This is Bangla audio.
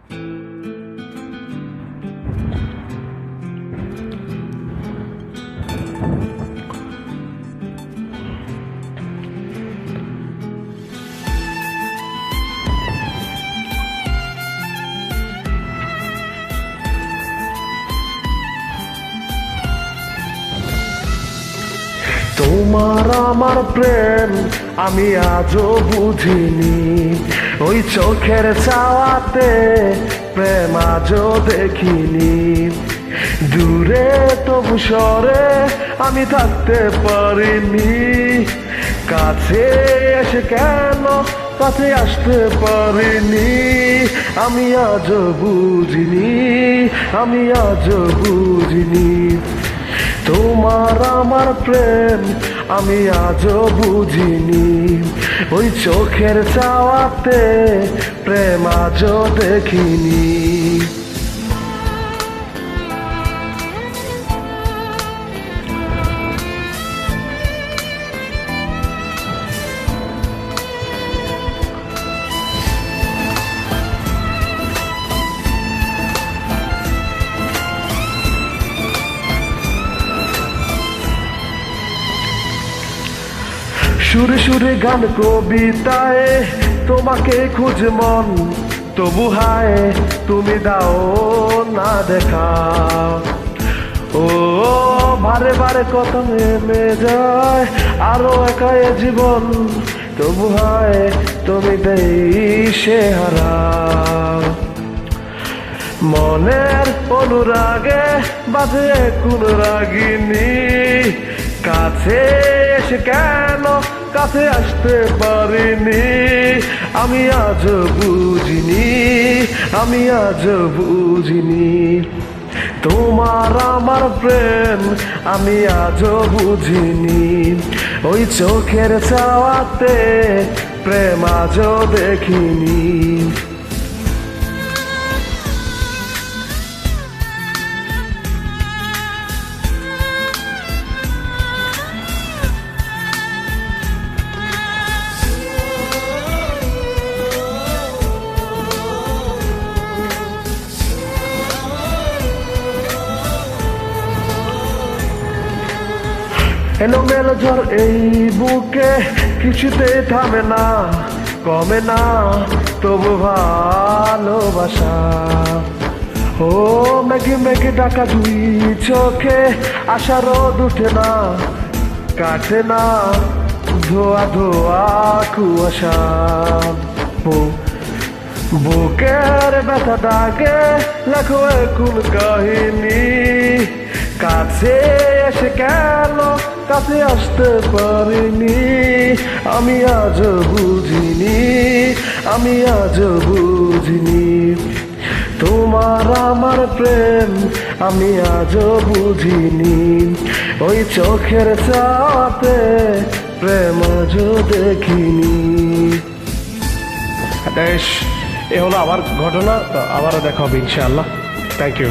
তোমার আমার প্রেম আমি আজও বুঝিনি, ওই চোখের চাওয়াতে প্রেম আজও দেখিনি। দূরে তবু সরে আমি থাকতে পারিনি, কাছে এসে কেন কাছে আসতে পারিনি। আমি আজও বুঝিনি, আমি আজও বুঝিনি। তোমার আমার প্রেম আমি আজও বুঝিনি, ওই চোখের চাওয়াতে প্রেম আজও দেখিনি। সুরে সুরে গান কবিতায় তোমাকে খুঁজ মন, তবু হায় তুমি দাও না দেখা। ও বারে বারে কথা নেমে যায় আরো একা এ জীবন, তবু হায় তুমি দেই সে হারা। মনের অনুরাগে বাজে কোন রাগিনী, কাছে এসে কেন কাছে আসতে পারিনি। আমি আজ বুঝিনি, আমি আজ বুঝিনি। তোমার আমার প্রেম আমি আজ বুঝিনি, ওই চোখের চাওয়াতে প্রেম আজও দেখিনি। এলোমেলো ঝড় এই বুকে কিছুতেই থামে না, কমে না তবু ভালোবাসা। ও মেঘে মেঘে ডাকা দুই চোখে আশা রোদ উঠে না, কাটে না ধোয়া ধোয়া কুয়াশা। বুকের ব্যথা দাগে লেখো কোন কাহিনী, কাছে এসে কেন কাছে আসতে পারিনি। আমি আজ বুঝিনি, আমি আজ বুঝিনি। তোমার আমার প্রেম আমি আজ বুঝিনি, ওই চোখের চাওয়াতে প্রেম আজ দেখিনি। এ হলো আমার ঘটনা, তো আবারও দেখা হবে ইনশাআল্লাহ। Thank you.